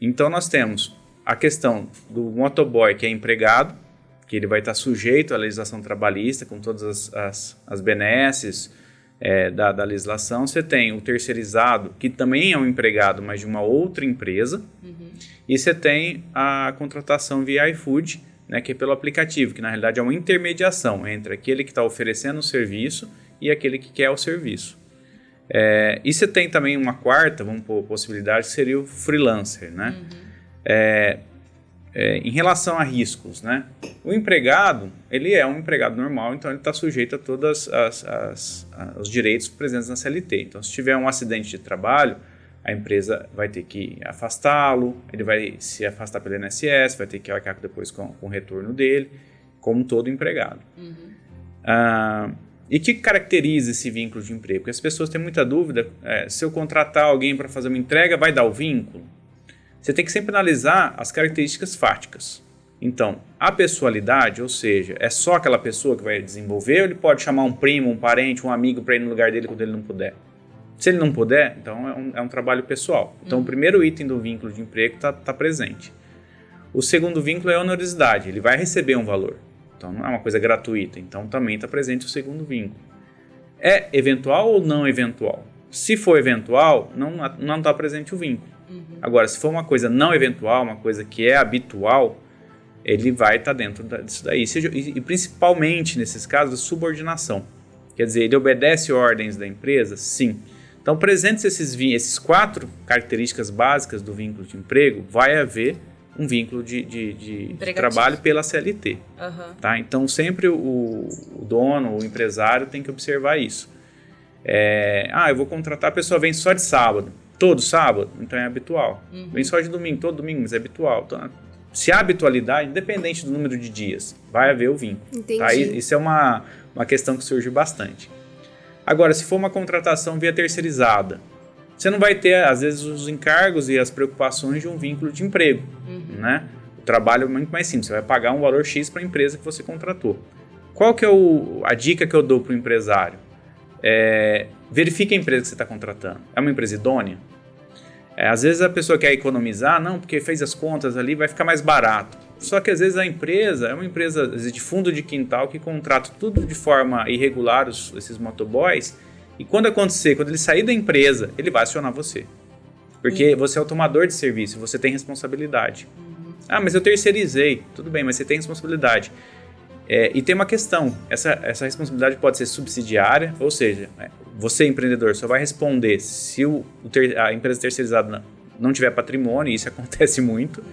Então, nós temos a questão do motoboy, que é empregado, que ele vai estar sujeito à legislação trabalhista, com todas as benesses da legislação. Você tem o terceirizado, que também é um empregado, mas de uma outra empresa. E você tem a contratação via iFood, né, que é pelo aplicativo, que na realidade é uma intermediação entre aquele que está oferecendo o serviço e aquele que quer o serviço. E você tem também uma quarta, vamos pôr, possibilidade, que seria o freelancer, né? Em relação a riscos, né? O empregado, ele é um empregado normal, então ele está sujeito a todos os direitos presentes na CLT. Então, se tiver um acidente de trabalho, a empresa vai ter que afastá-lo, ele vai se afastar pelo INSS, vai ter que arcar depois com o retorno dele, como todo empregado. E o que caracteriza esse vínculo de emprego? Porque as pessoas têm muita dúvida, se eu contratar alguém para fazer uma entrega, vai dar o vínculo? Você tem que sempre analisar as características fáticas. Então, a pessoalidade, ou seja, é só aquela pessoa que vai desenvolver, ou ele pode chamar um primo, um parente, um amigo para ir no lugar dele quando ele não puder? Se ele não puder, então é um trabalho pessoal. Então, o primeiro item do vínculo de emprego está presente. O segundo vínculo é a onerosidade, ele vai receber um valor. Então, não é uma coisa gratuita, então também está presente o segundo vínculo. É eventual ou não eventual? Se for eventual, não está presente o vínculo. Agora, se for uma coisa não eventual, uma coisa que é habitual, ele vai estar dentro disso daí. E principalmente, nesses casos, subordinação. Quer dizer, ele obedece ordens da empresa? Sim. Então, presentes esses 4 características básicas do vínculo de emprego, vai haver um vínculo de trabalho pela CLT. Tá? Então, sempre o dono, o empresário tem que observar isso. Eu vou contratar, a pessoa vem só de sábado. Todo sábado? Então é habitual. Vem só de domingo, todo domingo, mas é habitual. Então, se há habitualidade, independente do número de dias, vai haver o vínculo. Entendi. Tá? Isso é uma questão que surge bastante. Agora, se for uma contratação via terceirizada, você não vai ter, às vezes, os encargos e as preocupações de um vínculo de emprego. Né? O trabalho é muito mais simples. Você vai pagar um valor X para a empresa que você contratou. Qual que é a dica que eu dou para o empresário? Verifique a empresa que você está contratando. É uma empresa idônea? Às vezes a pessoa quer economizar, não, porque fez as contas ali, vai ficar mais barato. Só que às vezes a empresa é uma empresa de fundo de quintal que contrata tudo de forma irregular, esses motoboys, e quando ele sair da empresa, ele vai acionar você. Porque você é o tomador de serviço, você tem responsabilidade. Mas eu terceirizei. Tudo bem, mas você tem responsabilidade. E tem uma questão, essa responsabilidade pode ser subsidiária, ou seja, você empreendedor só vai responder se a empresa terceirizada não tiver patrimônio, e isso acontece muito,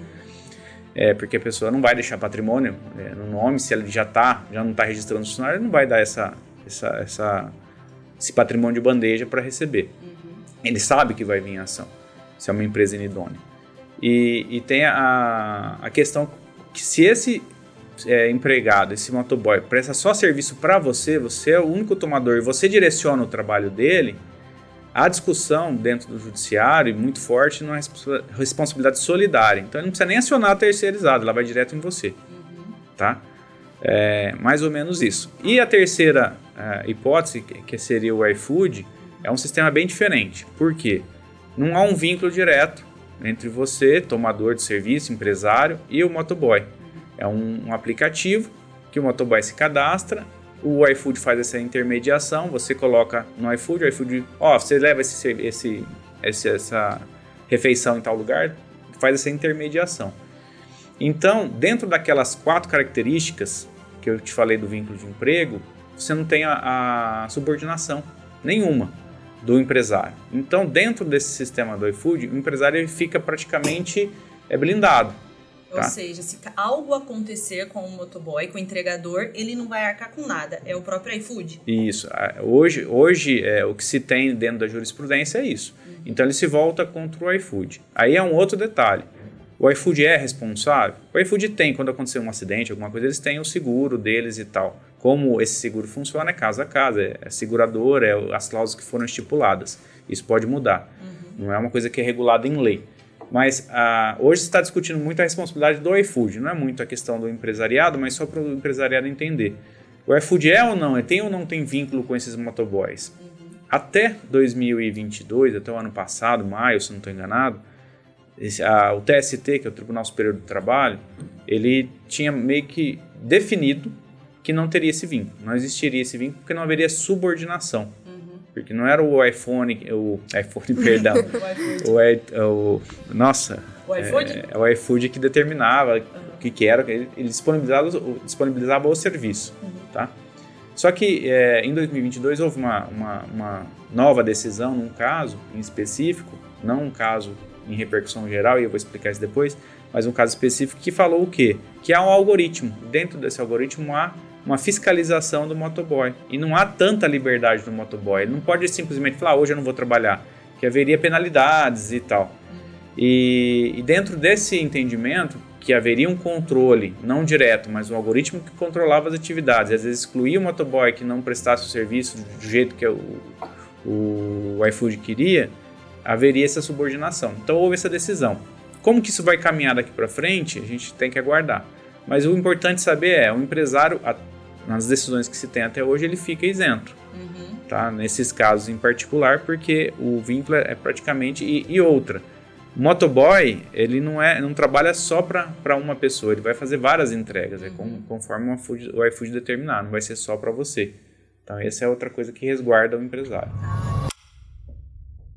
porque a pessoa não vai deixar patrimônio no nome, se ele já não está registrando o funcionário, ele não vai dar esse patrimônio de bandeja para receber. Ele sabe que vai vir em ação, se é uma empresa inidônea. E tem a questão que se esse empregado, esse motoboy, presta só serviço para você, você é o único tomador e você direciona o trabalho dele, a discussão dentro do judiciário, muito forte, não é responsabilidade solidária. Então ele não precisa nem acionar a terceirizada, ela vai direto em você. Tá? Mais ou menos isso. E a terceira hipótese, que seria o iFood, é um sistema bem diferente. Por quê? Não há um vínculo direto entre você, tomador de serviço, empresário, e o motoboy. É um aplicativo que o motoboy se cadastra, o iFood faz essa intermediação, você coloca no iFood, o iFood, você leva essa refeição em tal lugar, faz essa intermediação. Então, dentro daquelas 4 características que eu te falei do vínculo de emprego, você não tem a subordinação nenhuma do empresário. Então, dentro desse sistema do iFood, o empresário fica praticamente blindado. Ou seja, se algo acontecer com o motoboy, com o entregador, ele não vai arcar com nada. É o próprio iFood? Isso. Hoje o que se tem dentro da jurisprudência é isso. Então, ele se volta contra o iFood. Aí é um outro detalhe. O iFood é responsável? O iFood tem, quando acontecer um acidente, alguma coisa, eles têm o seguro deles e tal. Como esse seguro funciona é caso a caso, é seguradora, as cláusulas que foram estipuladas. Isso pode mudar. Não é uma coisa que é regulada em lei. Mas hoje se está discutindo muito a responsabilidade do iFood, não é muito a questão do empresariado, mas só para o empresariado entender. O iFood é ou não, tem ou não tem vínculo com esses motoboys? Até 2022, até o ano passado, maio, se não estou enganado, o TST, que é o Tribunal Superior do Trabalho, ele tinha meio que definido que não teria esse vínculo. Não existiria esse vínculo porque não haveria subordinação. Porque não era o iPhone, perdão, o iFood que determinava o que era, ele disponibilizava o serviço, tá? Só que em 2022 houve uma nova decisão num caso em específico, não um caso em repercussão geral, e eu vou explicar isso depois, mas um caso específico que falou o quê? Que há um algoritmo, dentro desse algoritmo há uma fiscalização do motoboy. E não há tanta liberdade do motoboy. Ele não pode simplesmente falar, hoje eu não vou trabalhar, que haveria penalidades e tal. E dentro desse entendimento, que haveria um controle, não direto, mas um algoritmo que controlava as atividades, e às vezes excluía o motoboy que não prestasse o serviço do jeito que o iFood queria, haveria essa subordinação. Então houve essa decisão. Como que isso vai caminhar daqui para frente, a gente tem que aguardar. Mas o importante saber o empresário, nas decisões que se tem até hoje, ele fica isento. Tá? Nesses casos em particular, porque o vínculo é praticamente... E outra, o motoboy, ele não trabalha só para uma pessoa, ele vai fazer várias entregas, conforme o iFood determinar, não vai ser só para você. Então essa é outra coisa que resguarda o empresário.